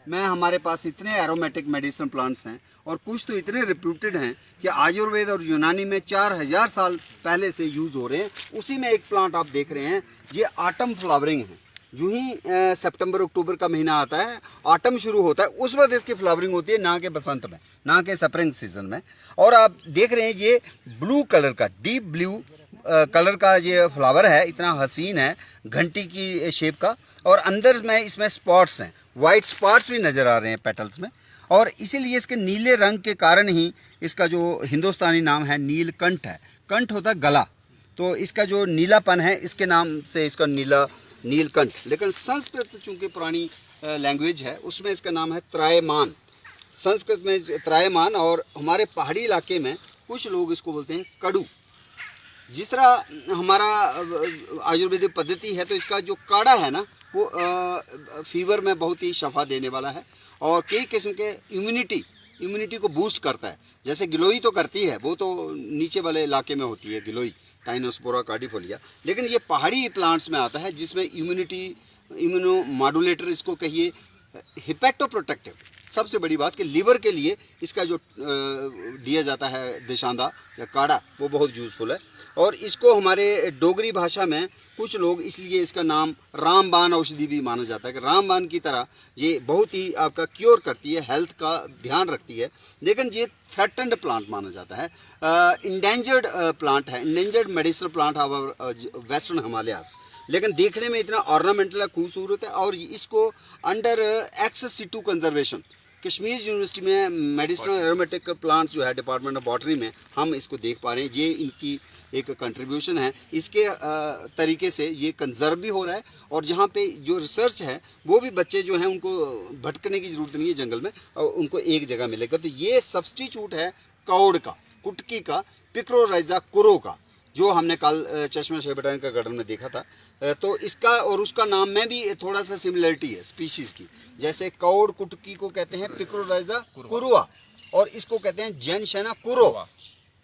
मैं हमारे पास इतने एरोमेटिक मेडिसिन प्लांट्स हैं और कुछ तो इतने रिप्यूटेड हैं कि आयुर्वेद और यूनानी में 4000 साल पहले से यूज़ हो रहे हैं। उसी में एक प्लांट आप देख रहे हैं, ये आटम फ्लावरिंग है। जो ही सितंबर अक्टूबर का महीना आता है, ऑटम शुरू होता है, उस वक्त इसकी फ्लावरिंग होती है, ना कि बसंत में, ना कि स्प्रिंग सीजन में। और आप देख रहे हैं ये ब्लू कलर का, डीप ब्लू कलर का ये फ्लावर है, इतना हसीन है, घंटी की शेप का। और अंदर में इसमें स्पॉट्स हैं, वाइट स्पॉट्स भी नज़र आ रहे हैं पेटल्स में। और इसीलिए इसके नीले रंग के कारण ही इसका जो हिंदुस्तानी नाम है नीलकंठ है। कंठ होता है गला, तो इसका जो नीलापन है इसके नाम से इसका नीलकंठ। लेकिन संस्कृत चूंकि पुरानी लैंग्वेज है, उसमें इसका नाम है त्रायमान, संस्कृत में त्रायमान। और हमारे पहाड़ी इलाके में कुछ लोग इसको बोलते हैं कड़ू। जिस तरह हमारा आयुर्वेदिक पद्धति है, तो इसका जो काढ़ा है ना, वो फीवर में बहुत ही शफा देने वाला है और कई किस्म के इम्यूनिटी को बूस्ट करता है। जैसे गिलोई तो करती है, वो तो नीचे वाले इलाके में होती है गिलोई, टाइनोस्पोरा कार्डिफोलिया। लेकिन ये पहाड़ी प्लांट्स में आता है जिसमें इम्यूनो मॉड्यूलेटर इसको कहिए, हिपैटोप्रोटेक्टिव। सबसे बड़ी बात कि लीवर के लिए इसका जो दिया जाता है दिशांदा या काढ़ा, वो बहुत यूज़फुल है। और इसको हमारे डोगरी भाषा में कुछ लोग, इसलिए इसका नाम रामबाण औषधि भी माना जाता है कि रामबाण की तरह ये बहुत ही आपका क्योर करती है, हेल्थ का ध्यान रखती है। लेकिन ये थ्रेटन्ड प्लांट माना जाता है, इंडेंजर्ड प्लांट है, endangered medicinal plant of western Himalayas. लेकिन देखने में इतना ऑर्नामेंटल खूबसूरत है। और इसको under ex situ conservation Kashmir university में मेडिसिनल एरोमेटिक प्लांट्स जो है डिपार्टमेंट ऑफ बॉटनी में हम इसको देख पा रहे हैं। ये इनकी एक कंट्रीब्यूशन है, इसके तरीके से ये कंजर्व भी हो रहा है। और जहाँ पे जो रिसर्च है, वो भी बच्चे जो हैं उनको भटकने की ज़रूरत नहीं है जंगल में, और उनको एक जगह मिलेगा। तो ये सब्सटीट्यूट है कौड़ का, कुटकी का, पिक्रोराइजा कुरो का, जो हमने कल चश्मा शेख बोटानिकल गार्डन में देखा था। तो इसका और उसका नाम में भी थोड़ा सा सिमिलरिटी है स्पीशीज़ की। जैसे कौड़ कुटकी को कहते हैं पिक्रोराइजा कुरुआ, और इसको कहते हैं जैनशना कुरो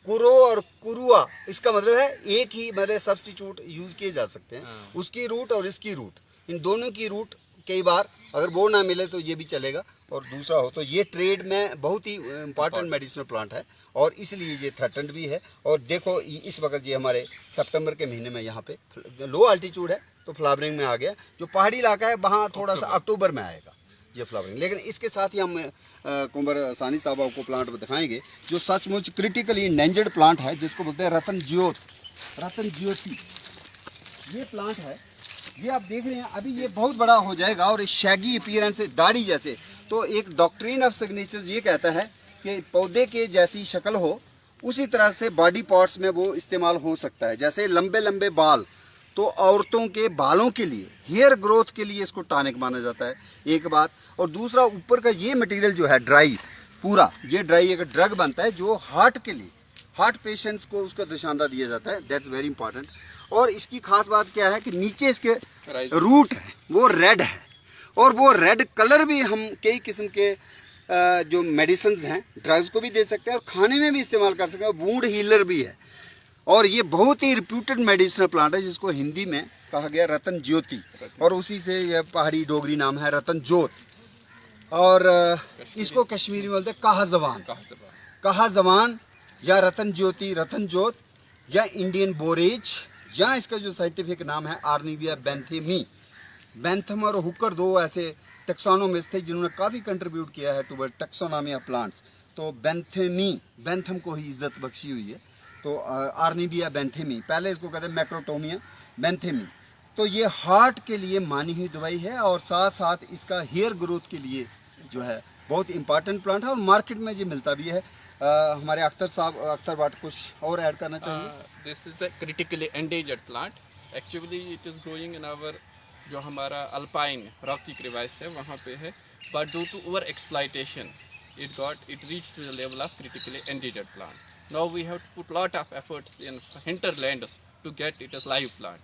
और कुरुआ। इसका मतलब है एक ही, मतलब सब्सटीट्यूट यूज़ किए जा सकते हैं। उसकी रूट और इसकी रूट, इन दोनों की रूट कई बार अगर वो ना मिले तो ये भी चलेगा, और दूसरा हो तो ये ट्रेड में बहुत ही इम्पॉर्टेंट मेडिसिनल प्लांट है, और इसलिए ये थ्रेटन्ड भी है। और देखो इस वक्त ये हमारे सितंबर के महीने में यहाँ पे लो अल्टीट्यूड है, तो फ्लावरिंग में आ गया। जो पहाड़ी इलाका है वहाँ थोड़ा सा अक्टूबर में आएगा ये फ्लावरिंग। लेकिन इसके साथ ही हम कुंवर सानी साहब आपको प्लांट दिखाएंगे जो सचमुच क्रिटिकली इंडेंजर्ड प्लांट है, जिसको बोलते हैं रतन ज्योति। ये प्लांट है, ये आप देख रहे हैं, अभी ये बहुत बड़ा हो जाएगा और शैगी अपीयरेंस से, दाढ़ी जैसे। तो एक डॉक्ट्रिन ऑफ सिग्नेचर्स ये कहता है कि पौधे के जैसी शक्ल हो, उसी तरह से बॉडी पार्ट्स में वो इस्तेमाल हो सकता है। जैसे लंबे लंबे बाल, तो औरतों के बालों के लिए, हेयर ग्रोथ के लिए इसको टॉनिक माना जाता है, एक बात। और दूसरा, ऊपर का ये मटेरियल जो है ड्राई, पूरा ये ड्राई एक ड्रग बनता है जो हार्ट के लिए, हार्ट पेशेंट्स को उसका दिशांदा दिया जाता है, दैट्स वेरी इंपॉर्टेंट। और इसकी खास बात क्या है कि नीचे इसके रूट है वो रेड है, और वो रेड कलर भी हम कई किस्म के जो मेडिसिन हैं, ड्रग्स को भी दे सकते हैं और खाने में भी इस्तेमाल कर सकते हैं, वूंड हीलर भी है। और ये बहुत ही रिप्यूटेड मेडिसिनल प्लांट है, जिसको हिंदी में कहा गया रतन ज्योति, और उसी से यह पहाड़ी डोगरी नाम है रतन जोत। और इसको कश्मीरी में बोलते हैं कहा जवान या रतन ज्योति, रतन जोत, या इंडियन बोरेज, या इसका जो साइंटिफिक नाम है आर्निविया बेंथेमी। बेंथम और हुकर दो ऐसे टेक्सोनोमिस्ट थे जिन्होंने काफ़ी कंट्रीब्यूट किया है टू टेक्सोनॉमी ऑफ प्लांट्स। तो बेंथम को ही इज्जत बख्शी हुई है। तो आर्निविया बेंथेमी, पहले इसको कहते हैं मैक्रोटोमिया बेंथेमी। तो ये हार्ट के लिए मानी हुई दवाई है, और साथ साथ इसका हेयर ग्रोथ के लिए जो है बहुत इंपॉर्टेंट प्लांट है, और मार्केट में ये मिलता भी है। हमारे अख्तर भाट कुछ और ऐड करना चाहिए। This is a critically endangered plant. Actually it is growing in our, जो हमारा अल्पाइन रॉकी क्रिवाइस है वहाँ पे है, but due to over exploitation it reached to the level of critically endangered plant. Now we have to put lot of efforts in hinterlands to get it as live plant.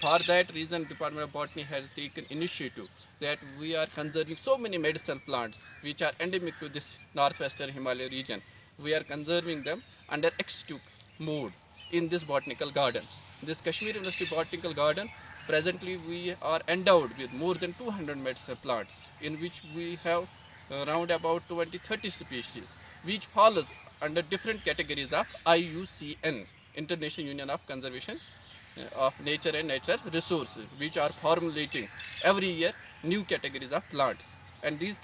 For that reason, Department of Botany has taken initiative that we are conserving so many medicinal plants which are endemic to this northwestern Himalaya region. We are conserving them under ex situ mode in this botanical garden. This Kashmir University Botanical Garden Presently, we are endowed with more than 200 medicinal plants, in which we have around about 20-30 species, which follows under different categories of IUCN, International Union of Conservation of Nature and Nature Resources, which are formulating every year new categories of plants. And these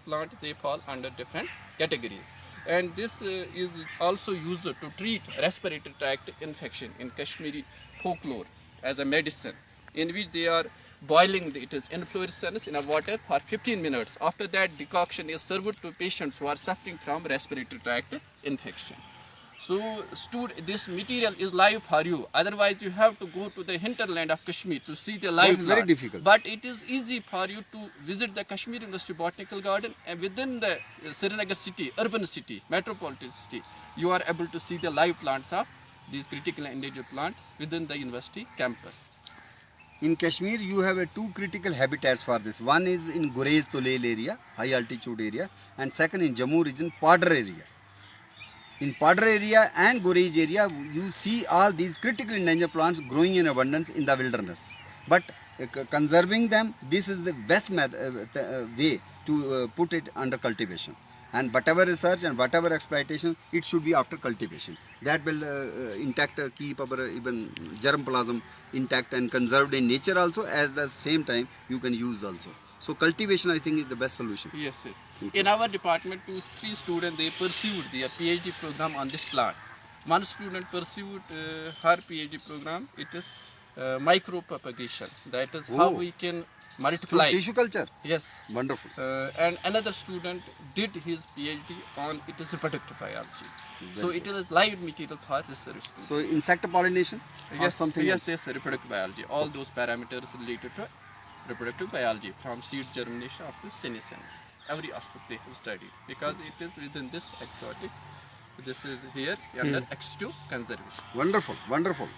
plants, they fall under different categories. And this is also used to treat respiratory tract infection in Kashmiri folklore as a medicine, in which they are boiling its inflorescence in a water for 15 minutes. After that, decoction is served to patients who are suffering from respiratory tract infection. So this material is live for you. Otherwise, you have to go to the hinterland of Kashmir to see the live That's very plant. difficult. But it is easy for you to visit the Kashmir University Botanical Garden, and within the Srinagar city, urban city, metropolitan city, you are able to see the live plants of these critically endangered plants within the university campus. In Kashmir, you have two critical habitats for this. One is in Gurez Tulel area, high altitude area, and second in Jammu region, Padar area. In Padar area and Gurez area, you see all these critically endangered plants growing in abundance in the wilderness. But conserving them, this is the best way to put it under cultivation. And whatever research and whatever exploitation, it should be after cultivation. That will intact keep our even germplasm intact and conserved in nature also. At the same time, you can use also. So cultivation, I think, is the best solution. Yes, yes. In our department, 2-3 students, they pursued their PhD program on this plant. One student pursued her PhD program. It is micropropagation. That is how we can multiply. Tissue culture. Yes. Wonderful. And another student did his PhD on it is reproductive biology. So it is live material for research. So insect pollination. Yes, something. yes, reproductive biology. All those parameters related to reproductive biology, from seed germination up to senescence. Every aspect they have studied, because it is within this exotic. This is here under X2 conservation. Wonderful, wonderful.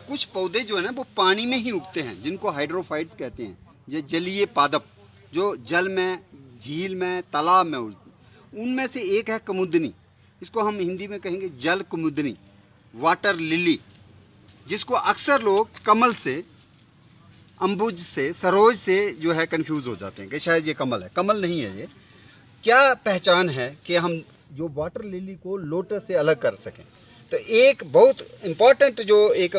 कुछ पौधे जो है ना वो पानी में ही उगते हैं, जिनको हाइड्रोफाइट्स कहते हैं। ये जलीय पादप जो जल में, झील में, तालाब में उगते हैं। उनमें से एक है कुमुदनी, इसको हम हिंदी में कहेंगे जल कुमुदनी, वाटर लिली, जिसको अक्सर लोग कमल से, अम्बुज से, सरोज से जो है कंफ्यूज हो जाते हैं कि शायद ये कमल है। कमल नहीं है ये। क्या पहचान है कि हम जो वाटर लिली को लोटस से अलग कर सकें? तो एक बहुत इम्पॉर्टेंट जो एक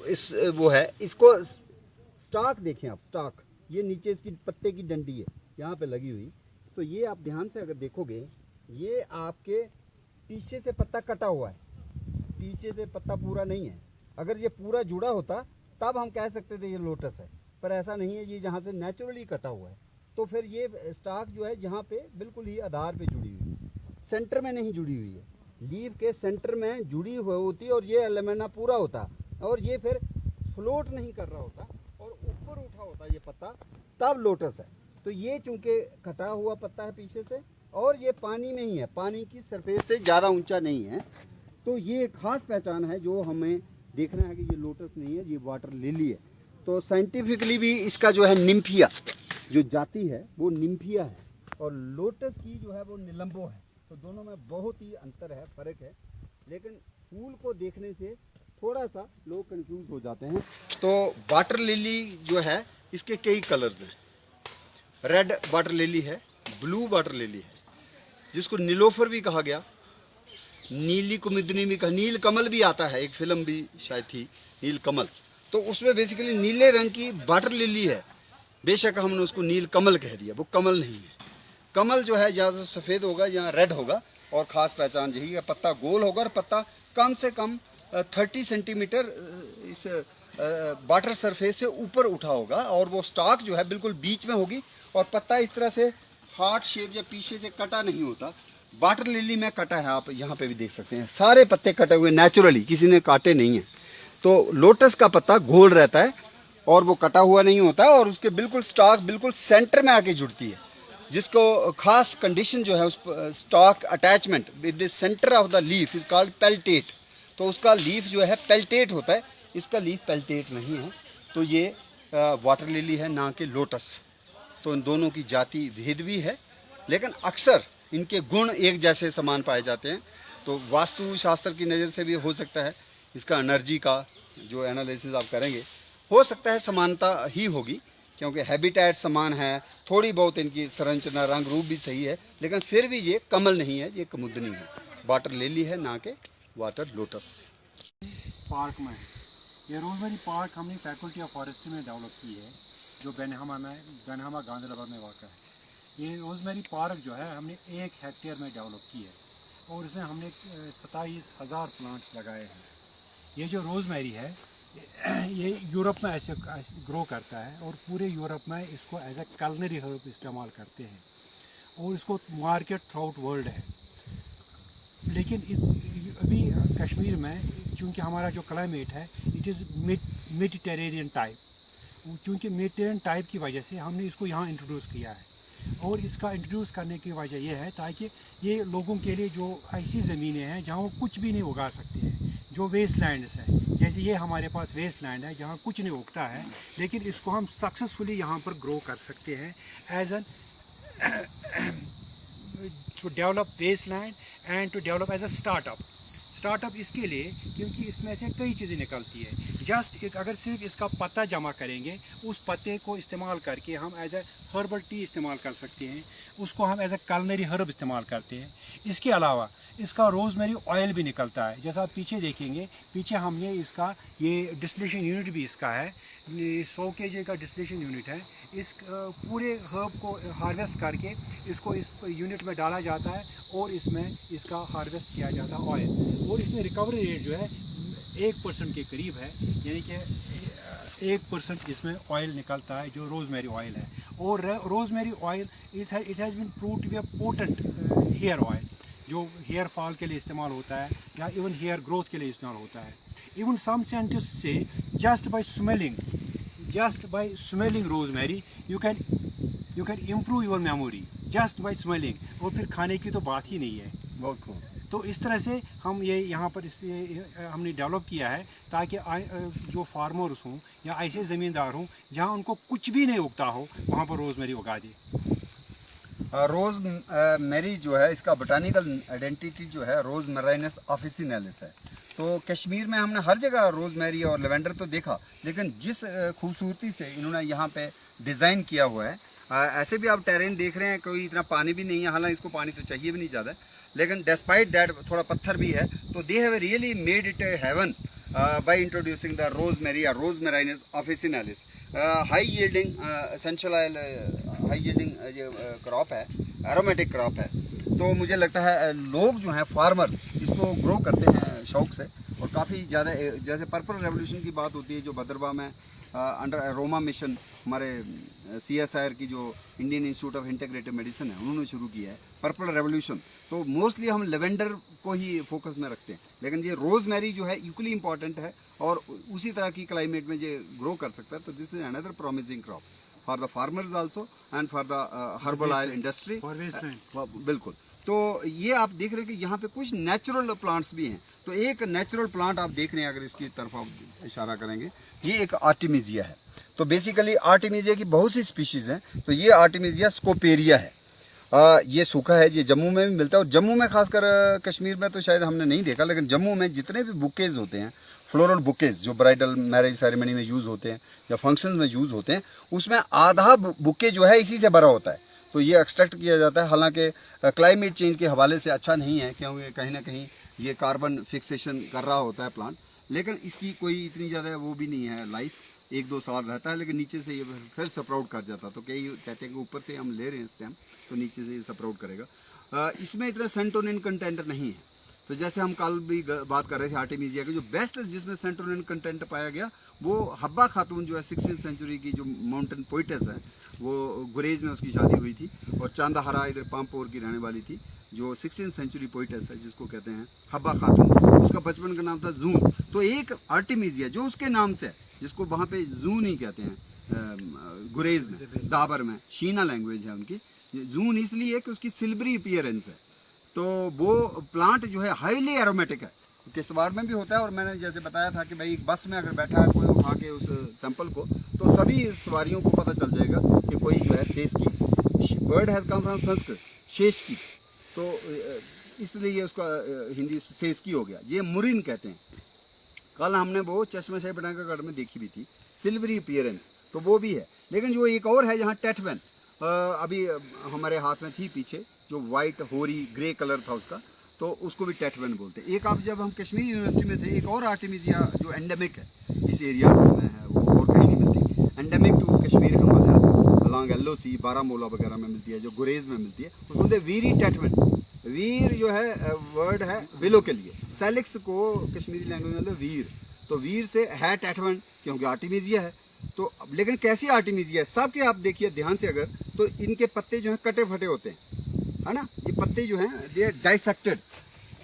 इस वो है, इसको स्टाक देखें आप, स्टाक, ये नीचे इसकी पत्ते की डंडी है यहाँ पे लगी हुई। तो ये आप ध्यान से अगर देखोगे, ये आपके पीछे से पत्ता कटा हुआ है, पीछे से पत्ता पूरा नहीं है। अगर ये पूरा जुड़ा होता तब हम कह सकते थे ये लोटस है, पर ऐसा नहीं है। ये जहाँ से नेचुरली कटा हुआ है, तो फिर ये स्टाक जो है जहाँ पे बिल्कुल ही आधार पे जुड़ी हुई है, सेंटर में नहीं जुड़ी हुई है, लीव के सेंटर में जुड़ी हुई होती और ये लेमिना पूरा होता और ये फिर फ्लोट नहीं कर रहा होता और ऊपर उठा होता ये पत्ता, तब लोटस है। तो ये चूंकि कटा हुआ पत्ता है पीछे से और ये पानी में ही है, पानी की सरफेस से ज़्यादा ऊंचा नहीं है, तो ये खास पहचान है जो हमें देखना है कि ये लोटस नहीं है, ये वाटर लिली है। तो साइंटिफिकली भी इसका जो है निम्फिया जो जाति है वो निम्फिया है और लोटस की जो है वो निलंबो है। तो दोनों में बहुत ही अंतर है, फ़र्क है, लेकिन फूल को देखने से थोड़ा सा लोग कंफ्यूज हो जाते हैं। तो वाटर लिली जो है इसके कई कलर्स हैं। रेड वाटर लिली है, ब्लू वाटर लिली है, जिसको नीलोफर भी कहा गया, नीली कुमुदनी भी कहा, नील कमल भी आता है, एक फिल्म भी शायद थी नील कमल। तो उसमें बेसिकली नीले रंग की वाटर लिली है। बेशक हमने उसको नील कमल कह दिया, वो कमल नहीं है। कमल जो है या तो सफ़ेद होगा या रेड होगा और ख़ास पहचान यही है, पत्ता गोल होगा और पत्ता कम से कम 30 सेंटीमीटर इस वाटर सरफेस से ऊपर उठा होगा और वो स्टाक जो है बिल्कुल बीच में होगी और पत्ता इस तरह से हार्ट शेप या पीछे से कटा नहीं होता। वाटर लिली में कटा है, आप यहाँ पे भी देख सकते हैं, सारे पत्ते कटे हुए नेचुरली, किसी ने काटे नहीं हैं। तो लोटस का पत्ता गोल रहता है और वो कटा हुआ नहीं होता और उसके बिल्कुल स्टाक बिल्कुल सेंटर में आके जुड़ती है, जिसको खास कंडीशन जो है उस stalk attachment with the centre of the leaf is called peltate. तो उसका लीफ जो है पेल्टेट होता है, इसका लीफ पेल्टेट नहीं है। तो ये वाटर लिली है ना कि लोटस। तो इन दोनों की जाति भेद भी है, लेकिन अक्सर इनके गुण एक जैसे समान पाए जाते हैं। तो वास्तु शास्त्र की नज़र से भी हो सकता है इसका एनर्जी का जो एनालिसिस आप करेंगे, हो सकता है समानता ही होगी, क्योंकि हैबिटेट समान है, थोड़ी बहुत इनकी संरचना रंग रूप भी सही है, लेकिन फिर भी ये कमल नहीं है, ये कमुदनी है, वाटर लिली है ना कि वाटर लोटस। पार्क में है ये रोजमेरी पार्क, हमने फैकल्टी ऑफ फॉरेस्ट्री में डेवलप की है, जो बेनहमा गांधीनगर में वाक़ है। ये रोजमेरी पार्क जो है हमने 1 हेक्टेयर में डेवलप की है और इसमें हमने 27,000 प्लांट्स लगाए हैं। ये जो रोजमेरी है ये यूरोप में ऐसे ग्रो करता है और पूरे यूरोप में इसको एज ए कलनरी हर्ब इस्तेमाल करते हैं और इसको मार्केट थ्रू आउट वर्ल्ड है। लेकिन अभी कश्मीर में चूँकि हमारा जो क्लाइमेट है इट इज़ मेडिटेरेनियन टाइप, चूँकि मेडिटेरेनियन टाइप की वजह से हमने इसको यहाँ इंट्रोड्यूस किया है। और इसका इंट्रोड्यूस करने की वजह यह है ताकि ये लोगों के लिए जो ऐसी ज़मीनें हैं जहाँ वो कुछ भी नहीं उगा सकते हैं, जो वेस्ट लैंड्स हैं, जैसे ये हमारे पास वेस्ट लैंड है जहाँ कुछ नहीं उगता है, लेकिन इसको हम सक्सेसफुली यहाँ पर ग्रो कर सकते हैं as an to develop waste land and to develop as a startup इसके लिए क्योंकि इसमें से कई चीज़ें निकलती है। जस्ट अगर सिर्फ इसका पत्ता जमा करेंगे, उस पत्ते को इस्तेमाल करके हम एज ए हर्बल टी इस्तेमाल कर सकते हैं, उसको हम एज ए कलनरी हर्ब इस्तेमाल करते हैं। इसके अलावा इसका रोज़मेरी ऑयल भी निकलता है, जैसा आप पीछे देखेंगे, पीछे हमने इसका ये डिस्टिलेशन यूनिट भी इसका है, 100 kg का डिस्टिलेशन यूनिट है। इस पूरे हर्ब को हार्वेस्ट करके इसको इस यूनिट में डाला जाता है और इसमें इसका हार्वेस्ट किया जाता है ऑयल, और इसमें रिकवरी रेट जो है 1% के करीब है, यानी कि 1% इसमें ऑयल निकलता है जो रोज़मेरी ऑयल है। और rosemary oil it has been proved to be a potent hair oil, जो हेयर फॉल के लिए इस्तेमाल होता है या इवन हेयर ग्रोथ के लिए इस्तेमाल होता है। इवन सम साइंटिस्ट से just by smelling rosemary you can improve your memory just by smelling, और फिर खाने की तो बात ही नहीं है। बहुत खूब। तो इस तरह से हम ये यहाँ पर हमने डेवलप किया है ताकि जो फार्मर्स हों या ऐसे ज़मींदार हों जहाँ उनको कुछ भी नहीं उगता हो, वहाँ पर रोज़मेरी उगा दे। रोज़ मेरी जो है इसका बोटानिकल आइडेंटिटी जो है रोज़ मेराइनस ऑफिसिनालिस है। तो कश्मीर में हमने हर जगह रोज़मेरी और लेवेंडर तो देखा, लेकिन जिस खूबसूरती से इन्होंने यहाँ पे डिज़ाइन किया हुआ है, ऐसे भी आप टेरेन देख रहे हैं, कोई इतना पानी भी नहीं है, हालांकि इसको पानी तो चाहिए भी नहीं ज़्यादा, लेकिन डिस्पाइट दैट थोड़ा पत्थर भी है, तो they have really made it heaven by introducing the rosemary or Rose marinus officinalis, high yielding essential oil, high yielding crop है, एरोमेटिक क्रॉप है। तो मुझे लगता है लोग जो हैं फार्मर्स इसको ग्रो करते हैं शौक से, और काफ़ी ज़्यादा, जैसे पर्पल रेवोल्यूशन की बात होती है जो भद्रवा में अंडर अरोमा मिशन हमारे CSIR की जो Indian institute of integrative medicine है उन्होंने शुरू किया है पर्पल रेवोल्यूशन, तो मोस्टली हम लेवेंडर को ही फोकस में रखते हैं, लेकिन ये रोज़मेरी जो है इक्वली इंपॉर्टेंट है और उसी तरह की क्लाइमेट में ये ग्रो कर सकता है। तो this is another promising crop for the farmers also and for the herbal oil industry. बिल्कुल। तो ये आप देख रहे हैं कि यहाँ पे कुछ नेचुरल प्लांट्स भी हैं। तो एक नेचुरल प्लांट आप देख रहे हैं, अगर इसकी तरफ आप इशारा करेंगे, ये एक आर्टिमिजिया है। तो बेसिकली आर्टिमिजिया की बहुत सी स्पीशीज़ हैं। तो ये आर्टिमिजिया स्कोपेरिया है। ये सूखा है, ये जम्मू में भी मिलता है, और जम्मू में खासकर, कश्मीर में तो शायद हमने नहीं देखा, लेकिन जम्मू में जितने भी बुकेज होते हैं, फ्लोरल बुकेज जो ब्राइडल मैरिज सेरेमनी में यूज़ होते हैं या फंक्शंस में यूज़ होते हैं, उसमें आधा बुके जो है इसी से भरा होता है। तो ये एक्सट्रैक्ट किया जाता है। हालांकि क्लाइमेट चेंज के हवाले से अच्छा नहीं है, क्योंकि कहीं ना कहीं ये कार्बन फिक्सेशन कर रहा होता है प्लांट, लेकिन इसकी कोई इतनी ज़्यादा वो भी नहीं है लाइफ, 1-2 साल रहता है, लेकिन नीचे से ये फिर सप्राउट कर जाता है। तो कई कहते हैं कि ऊपर से हम ले रहे हैं स्टेम, तो नीचे से ये सप्राउट करेगा। इसमें इतना सेंटोनिन कंटेंट नहीं है। तो जैसे हम कल भी बात कर रहे थे आर्टिमिजिया की, जो बेस्ट जिसमें सेंटोनिन कंटेंट पाया गया वो हब्बा खातून जो है 16th सेंचुरी की जो माउंटेन पोइटेस है, वो गुरेज में उसकी शादी हुई थी, और चांदाहरा इधर पामपोर की रहने वाली थी, जो 16th सेंचुरी पोइटेस है जिसको कहते हैं हब्बा खातून। उसका बचपन का नाम था जून। तो एक आर्टिमिजिया जो उसके नाम से है, जिसको वहाँ पे जून ही कहते हैं गुरेज में, दाबर में शीना लैंग्वेज है उनकी। जून इसलिए कि उसकी सिल्वरी अपीयरेंस है। तो वो प्लांट जो है हाईली एरोमेटिक है, किश्तवाड़ में भी होता है। और मैंने जैसे बताया था कि भाई बस में अगर बैठा है कोई उठा के उस सैंपल को, तो सभी सवारियों को पता चल जाएगा कि कोई जो है शेषकी, word has come from Sanskrit, शेषकी, तो इसलिए उसका हिंदी शेषकी हो गया। ये मुरिन कहते हैं। कल हमने वो चश्मा शाही बटांकागढ़ में देखी भी थी, सिल्वरी अपीयरेंस, तो वो भी है। लेकिन जो एक और है यहाँ टेटवन, अभी हमारे हाथ में थी पीछे, जो वाइट होरी ग्रे कलर था उसका, तो उसको भी टेटवन बोलते हैं। एक आप जब हम कश्मीर यूनिवर्सिटी में थे, एक और आर्टिमिजिया जो एंडेमिक है इस एरिया में है, वो और कहीं नहीं मिलती, एंडेमिक टू कश्मीर हमारे यहाँ से अलॉन्ग LOC बारामूला वगैरह में मिलती है, जो गुरेज में मिलती है, उसको बोलते हैं वीरी टेटवन। वीर जो है वर्ड है विलो के लिए, सेलिक्स को कश्मीरी लैंग्वेज में वीर, तो वीर से है टेटवन क्योंकि आर्टिमिजिया है। तो लेकिन कैसी आर्टिमिजिया है, सबके आप देखिए ध्यान से अगर, तो इनके पत्ते जो हैं कटे फटे होते हैं, है ना, ये पत्ते जो हैं दे आर डाइसेक्टेड।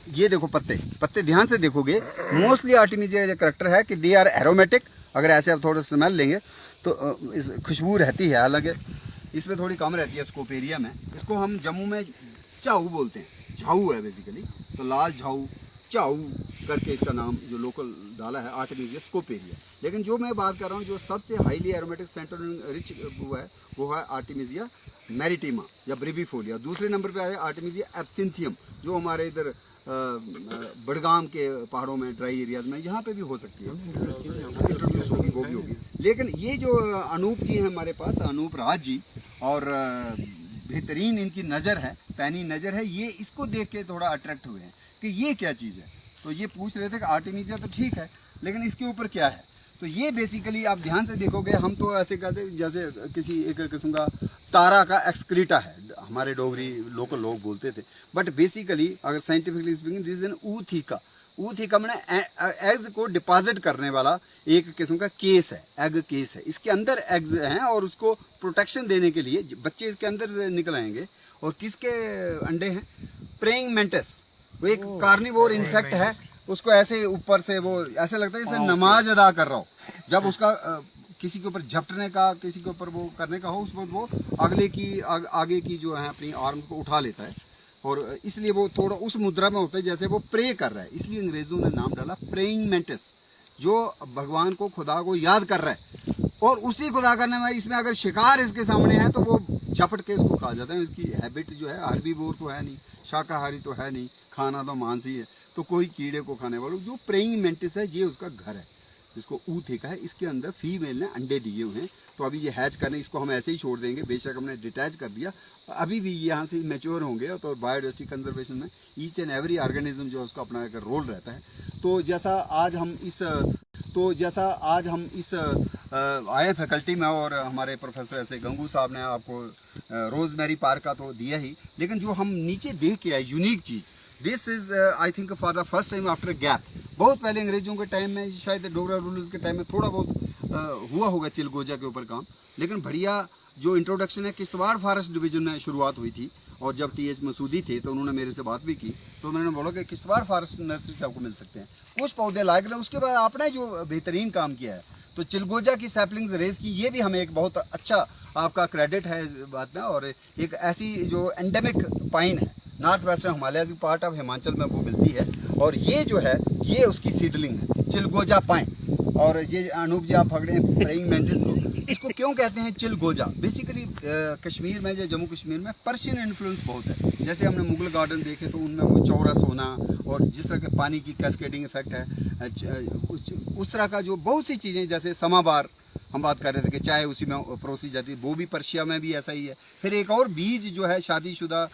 ये देखो पत्ते ध्यान से देखोगे, मोस्टली आर्टिमिजिया का करेक्टर है कि दे आर एरोमेटिक। अगर ऐसे आप थोड़ा स्मेल लेंगे तो खुशबू रहती है, हालांकि इसमें थोड़ी कम रहती है स्कोपेरिया में। इसको हम जम्मू में झाऊ बोलते हैं, झाऊ है बेसिकली, तो लाल झाऊ झाऊ करके इसका नाम जो लोकल डाला है आर्टिमिजिया स्कोपेरिया। लेकिन जो मैं बात कर रहा हूँ, जो सबसे हाईली एरोमेटिक सेंटर रिच वो है आर्टिमिजिया मैरिटिमा या ब्रिविफोलिया। दूसरे नंबर पे आया आर्टिमिजिया एब्सिंथियम, जो हमारे इधर बड़गाम के पहाड़ों में ड्राई एरियाज में यहाँ पे भी हो सकती है, इंट्रोड्यूस होगी, वो भी होगी। लेकिन ये जो अनूप जी हैं हमारे पास, अनूप राज जी, और बेहतरीन इनकी नज़र है, पैनी नज़र है, ये इसको देख के थोड़ा अट्रैक्ट हुए हैं कि ये क्या चीज़ है। तो ये पूछ रहे थे कि आर्टिमिजिया तो ठीक है, लेकिन इसके ऊपर क्या है। तो ये बेसिकली आप ध्यान से देखोगे, हम तो ऐसे कहते हैं जैसे किसी एक किस्म का तारा का एक्सक्रीटा है, हमारे डोगरी लोकल लोग बोलते थे, बट बेसिकली अगर scientifically speaking this is an ऊथिका। ऊथिका मैंने एग्स को डिपॉजिट करने वाला एक किस्म का केस है, एग केस है, इसके अंदर एग्स हैं और उसको प्रोटेक्शन देने के लिए बच्चे इसके अंदर से निकल आएंगे। और किसके अंडे हैं? प्रेइंग मेंटिस, वो एक कार्निवोर इंसेक्ट है, उसको ऐसे ऊपर से वो ऐसे लगता है जैसे नमाज अदा कर रहा हो। जब उसका किसी के ऊपर झपटने का, किसी के ऊपर वो करने का हो, उस वक्त वो आगे की जो है अपनी आर्म को उठा लेता है, और इसलिए वो थोड़ा उस मुद्रा में होता है जैसे वो प्रे कर रहा है, इसलिए अंग्रेज़ों ने नाम डाला प्रेइंग मेंटिस, जो भगवान को, खुदा को याद कर रहा है। और उसी खुदा करने में इसमें अगर शिकार इसके सामने है तो वो झपट के इसको खा जाता है। इसकी हैबिट जो है, हर्बीवोर तो है नहीं, शाकाहारी तो है नहीं, खाना तो मांसी है, तो कोई कीड़े को खाने वाला जो प्रेइंग मेंटिस है, ये उसका घर है, जिसको ऊथिका है। इसके अंदर फीमेल ने अंडे दिए हुए हैं, तो अभी ये हैच करने, इसको हम ऐसे ही छोड़ देंगे, बेशक हमने डिटैच कर दिया, अभी भी यहाँ से मैच्योर होंगे। तो बायोडाइवर्सिटी कंजर्वेशन में ईच एंड एवरी ऑर्गेनिज्म जो है उसका अपना एक रोल रहता है। तो जैसा आज हम इस आए फैकल्टी में, और हमारे प्रोफेसर ऐसे गंगू साहब ने आपको रोजमेरी पार्क का तो दिया ही, लेकिन जो हम नीचे देख के आए unique cheese, this is I think for the first time after gap. बहुत पहले अंग्रेजों के टाइम में, शायद डोगरा रूलर्स के टाइम में थोड़ा बहुत हुआ होगा चिलगोजा के ऊपर काम, लेकिन बढ़िया जो इंट्रोडक्शन है किश्तवाड़ फॉरेस्ट डिवीजन में शुरुआत हुई थी। और जब TH मसूदी थे तो उन्होंने मेरे से बात भी की, तो मैंने बोला कि किश्तवाड़ फॉरेस्ट नर्सरी से आपको मिल सकते हैं, कुछ पौधे लाए गए। उसके बाद आपने जो बेहतरीन काम किया है, तो चिलगोजा की सैपलिंग्स रेज की, ये भी हमें एक बहुत अच्छा आपका क्रेडिट है इस बात में। और एक ऐसी जो एंडेमिक पाइन है, north western Himalaya part of Himachal में वो मिलती है, और ये जो है ये उसकी सीडलिंग है, चिलगोजा पाइन। और ये अनूप जी आप पकड़े हैं प्रेइंग मेंटिस को, इसको क्यों कहते हैं चिलगोजा? बेसिकली कश्मीर में, जम्मू कश्मीर में पर्शियन इन्फ्लुएंस बहुत है। जैसे हमने मुगल गार्डन देखे तो उनमें वो चौरस होना, और जिस तरह के पानी की कैस्केडिंग इफेक्ट है, उस तरह का जो बहुत सी चीज़ें, जैसे समाबार हम बात कर रहे थे कि चाय उसी में परोसी जाती है, वो भी पर्शिया में भी ऐसा ही है। फिर एक और बीज जो है शादीशुदा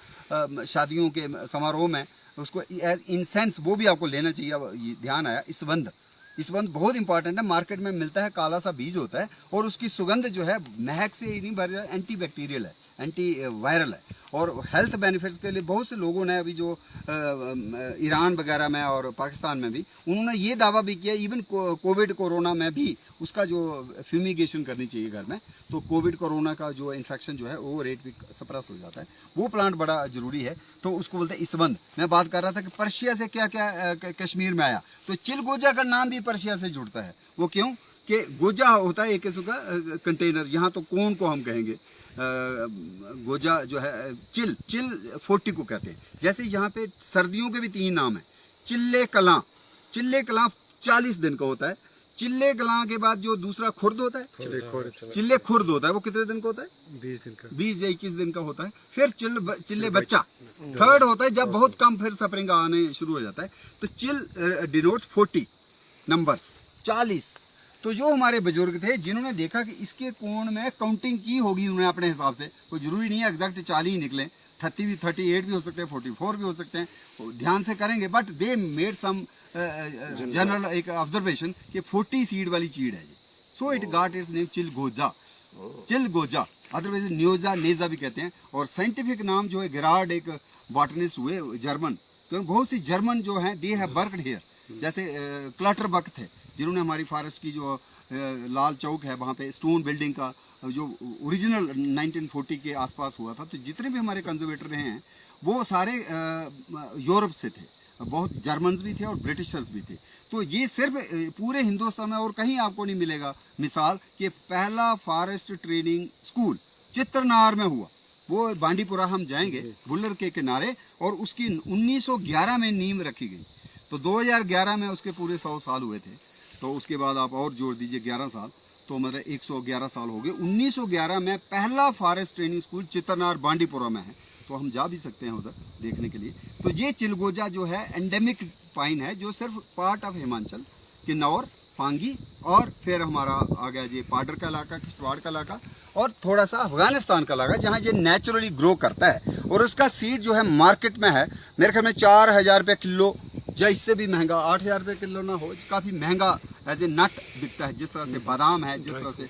शादियों के समारोह में उसको एज इंसेंस, वो भी आपको लेना चाहिए। ये ध्यान आया, इसवंत बहुत इंपॉर्टेंट है, मार्केट में मिलता है, काला सा बीज होता है, और उसकी सुगंध जो है महक से ही नहीं भर, एंटी बैक्टीरियल है, एंटी वायरल है, और हेल्थ बेनिफिट्स के लिए बहुत से लोगों ने अभी जो ईरान वगैरह में और पाकिस्तान में भी उन्होंने ये दावा भी किया, इवन कोविड कोरोना में भी उसका जो फ्यूमिगेशन करनी चाहिए घर में, तो कोविड कोरोना का जो इन्फेक्शन जो है वो रेट भी सप्रेस हो जाता है। वो प्लांट बड़ा ज़रूरी है, तो उसको बोलते हैं इसबंद। मैं बात कर रहा था कि पर्शिया से क्या क्या कश्मीर में आया, तो चिलगोजा का नाम भी पर्शिया से जुड़ता है। वो क्यों कि गोजा होता है एक किस्म का कंटेनर, यहाँ तो कौन को हम कहेंगे, गोजा जो है चिल 40 को कहते हैं। जैसे यहाँ पे सर्दियों के भी 3 नाम हैं, चिल्ले कलां 40 दिन का होता है, चिल्ले कलां के बाद जो दूसरा खुर्द होता है, चिल्ले खुर्द होता है, वो कितने दिन का होता है? 20 या 21 दिन का होता है। फिर चिल्ले बच्चा थर्ड होता है, जब बहुत कम फिर सपरिंग आने शुरू हो जाता है, तो चिल डिनोट्स 40, नंबर्स 40। तो जो हमारे बुजुर्ग थे जिन्होंने देखा कि इसके कोण में काउंटिंग की होगी उन्होंने अपने हिसाब से, कोई ज़रूरी नहीं है एग्जैक्ट 40 ही निकले, 38 भी हो सकते हैं, 44 भी हो सकते हैं, वो ध्यान से करेंगे, but they made some general एक ऑब्जर्वेशन कि 40 सीड वाली चीड़ है ये, so it got its name chilgoza, chilgoza, otherwise न्योजा नेजा भी कहते हैं। और साइंटिफिक नाम जो है गेरार्ड एक बॉटनिस्ट हुए जर्मन, तो बहुत सी जर्मन जो हैं दे हैव वर्कड हियर, जैसे क्लटर बक थे जिन्होंने हमारी फॉरेस्ट की जो लाल चौक है वहाँ पे स्टोन बिल्डिंग का जो ओरिजिनल 1940 के आसपास हुआ था, तो जितने भी हमारे कंजर्वेटर रहे हैं वो सारे यूरोप से थे, बहुत जर्मन्स भी थे और ब्रिटिशर्स भी थे। तो ये सिर्फ पूरे हिंदुस्तान में और कहीं आपको नहीं मिलेगा मिसाल कि पहला फॉरेस्ट ट्रेनिंग स्कूल चित्रनार में हुआ, वो बांडीपुरा हम जाएंगे बुल्लर के किनारे, और उसकी 1911 में नींव रखी गई, तो 2011 में उसके पूरे 100 साल हुए थे, तो उसके बाद आप और जोड़ दीजिए 11 साल, तो मतलब 111 साल हो गए। 1911 में पहला फॉरेस्ट ट्रेनिंग स्कूल चित्रनार बांडीपुरा में है, तो हम जा भी सकते हैं उधर देखने के लिए। तो ये चिलगोजा जो है एंडेमिक पाइन है जो सिर्फ पार्ट ऑफ हिमाचल, किन्नौर, पांगी और फिर हमारा आ गया ये पाडर का इलाका, किश्तवाड़ का इलाका और थोड़ा सा अफगानिस्तान का इलाका, जहाँ ये नेचुरली ग्रो करता है। और उसका सीड जो है मार्केट में है मेरे ख्याल में 4000 रुपये किलो, या इससे भी महंगा, 8000 रुपये किलो ना हो, काफ़ी महंगा एज ए नट बिकता है। जिस तरह से बादाम है, जिस तरह से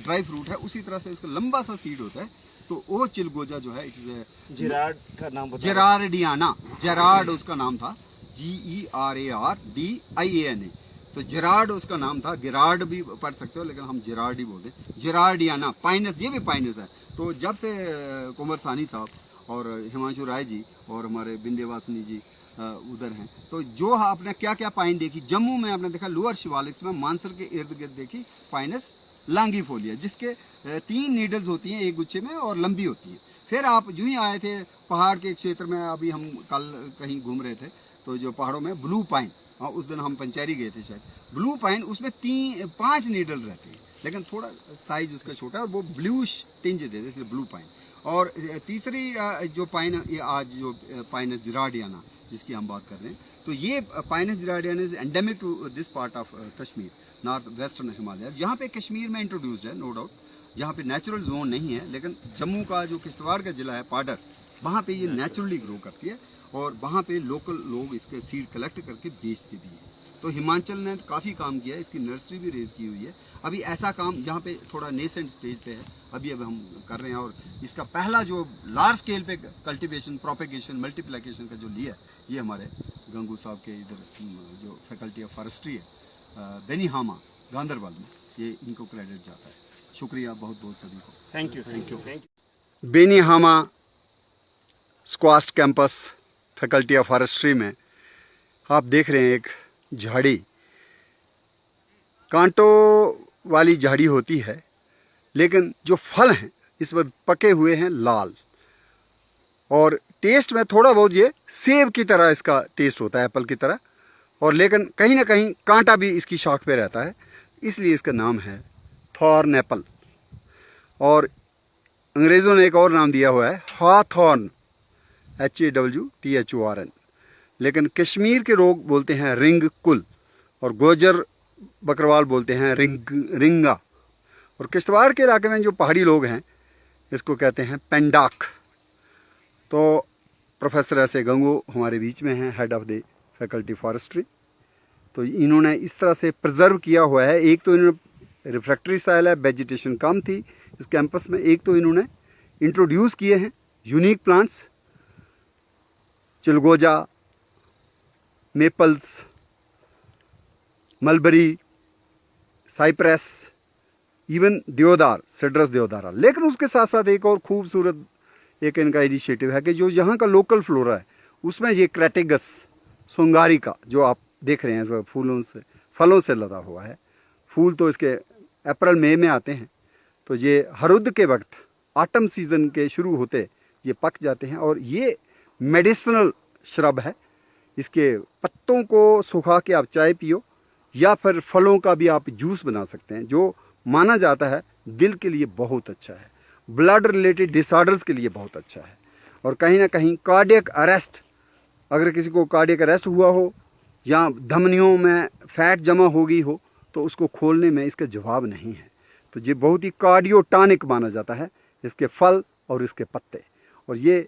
ड्राई फ्रूट है, उसी तरह से इसका लंबा सा सीड होता है। तो वो चिलगोजा जो है इट इज जिराड का नाम बता, जेरार्डियाना, जेरार्ड उसका नाम था, GERARDIANA, तो जेरार्ड उसका नाम था, गिरार्ड भी पढ़ सकते हो लेकिन हम जेरार्ड ही बोलते हैं। जेरार्डियाना पाइनस, ये भी पाइनस है। तो जब से कुंवर सानी साहब और हिमांशु राय जी और हमारे बिंदेवासिनी जी उधर हैं, तो जो आपने क्या क्या पाइन देखी जम्मू में, आपने देखा लोअर शिवालिक्स में मानसर के इर्द गिर्द देखी पाइनस लांगीफोलिया, जिसके 3 नीडल्स होती हैं एक गुच्छे में और लंबी होती हैं। फिर आप जो ही आए थे पहाड़ के क्षेत्र में, अभी हम कल कहीं घूम रहे थे, तो जो पहाड़ों में ब्लू पाइन, हाँ उस दिन हम पंचैरी गए थे शायद, ब्लू पाइन उसमें 5 नीडल रहते हैं, लेकिन थोड़ा साइज उसका छोटा है और वो ब्लूश टिंज देते हैं, इसलिए ब्लू पाइन। और तीसरी जो पाइन, ये आज जो पाइनस जिराडियाना जिसकी हम बात कर रहे हैं, तो ये pinus gerardiana is endemic to this part of Kashmir, north western Himalaya. यहाँ पे कश्मीर में इंट्रोड्यूस्ड है नो डाउट, यहाँ पे नेचुरल जोन नहीं है, लेकिन जम्मू का जो किश्तवाड़ का ज़िला है पाडर, वहाँ पे ये नेचुरली ग्रो करती है और वहाँ पे लोकल लोग इसके सीड कलेक्ट करके बेचते भी हैं। तो हिमाचल ने काफ़ी काम किया है, इसकी नर्सरी भी रेज की हुई है। अभी ऐसा काम यहाँ पे थोड़ा नेसेंट स्टेज पे है, अभी हम कर रहे हैं। और इसका पहला जो लार्ज स्केल पे कल्टीवेशन, प्रोपेगेशन, मल्टीप्लिकेशन का जो लिया है, ये हमारे गंगू साहब के इधर जो फैकल्टी ऑफ फॉरेस्ट्री है बेनीहामा गांधरबल में, ये इनको क्रेडिट जाता है। शुक्रिया बहुत बहुत सभी को। Thank you thank you. Benhama SKUAST campus faculty of forestry में आप देख रहे हैं एक झाड़ी, कांटों वाली झाड़ी होती है, लेकिन जो फल हैं इस वक्त पके हुए हैं लाल, और टेस्ट में थोड़ा बहुत ये सेब की तरह इसका टेस्ट होता है, एप्पल की तरह, और लेकिन कहीं ना कहीं कांटा भी इसकी शाख पे रहता है, इसलिए इसका नाम है थॉर्न एप्पल। और अंग्रेज़ों ने एक और नाम दिया हुआ है हाथॉर्न, HAWTHORN, लेकिन कश्मीर के लोग बोलते हैं रिंग कुल, और गोजर बकरवाल बोलते हैं रिंगा, और किश्तवाड़ के इलाके में जो पहाड़ी लोग हैं इसको कहते हैं पेंडाक। तो प्रोफेसर ऐसे गंगू हमारे बीच में हैं, head of the faculty forestry. तो इन्होंने इस तरह से प्रिजर्व किया हुआ है, एक तो इन्होंने रिफ्रैक्टरी साइल है, वेजिटेशन कम थी इस कैंपस में, एक तो इन्होंने इंट्रोड्यूस किए हैं यूनिक प्लांट्स, चिलगोजा, मेपल्स, मलबरी, साइप्रस, इवन देवदार, सिड्रस देवदारा। लेकिन उसके साथ साथ एक और खूबसूरत एक इनका इनिशिएटिव है कि जो यहाँ का लोकल फ्लोरा है उसमें ये क्रेटेगस सुंगारी का जो आप देख रहे हैं फूलों से, फलों से लदा हुआ है, फूल तो इसके अप्रैल मई में आते हैं, तो ये हरुद के वक्त ऑटम सीजन के शुरू होते ये पक जाते हैं, और ये मेडिसिनल श्रब है। इसके पत्तों को सुखा के आप चाय पियो, या फिर फलों का भी आप जूस बना सकते हैं, जो माना जाता है दिल के लिए बहुत अच्छा है, ब्लड रिलेटेड डिसऑर्डर्स के लिए बहुत अच्छा है। और कहीं ना कहीं कार्डियक अरेस्ट, अगर किसी को कार्डियक अरेस्ट हुआ हो या धमनियों में फैट जमा हो गई हो तो उसको खोलने में इसका जवाब नहीं है। तो ये बहुत ही कार्डियोटॉनिक माना जाता है, इसके फल और इसके पत्ते। और ये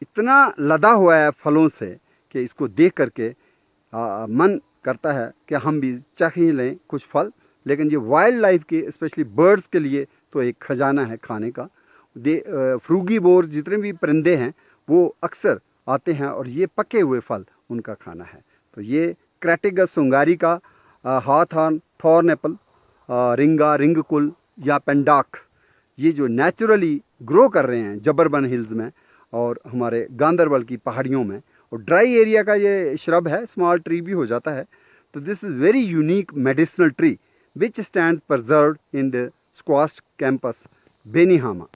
इतना लदा हुआ है फलों से कि इसको देख करके मन करता है कि हम भी चख ही लें कुछ फल। लेकिन ये वाइल्ड लाइफ के स्पेशली बर्ड्स के लिए तो एक खजाना है खाने का। फ्रूगीवोर जितने भी परिंदे हैं वो अक्सर आते हैं और ये पके हुए फल उनका खाना है। तो ये क्रेटिगस सुंगारी का हाथॉर्न, थॉर्न एप्पल, रिंगा, रिंगकुल या पेंडाक, ये जो नेचुरली ग्रो कर रहे हैं जबरबन हिल्स में और हमारे गांदरबल की पहाड़ियों में, और ड्राई एरिया का ये श्रब है, स्मॉल ट्री भी हो जाता है। तो this is very unique medicinal tree which stands preserved in the squash campus, Benihama.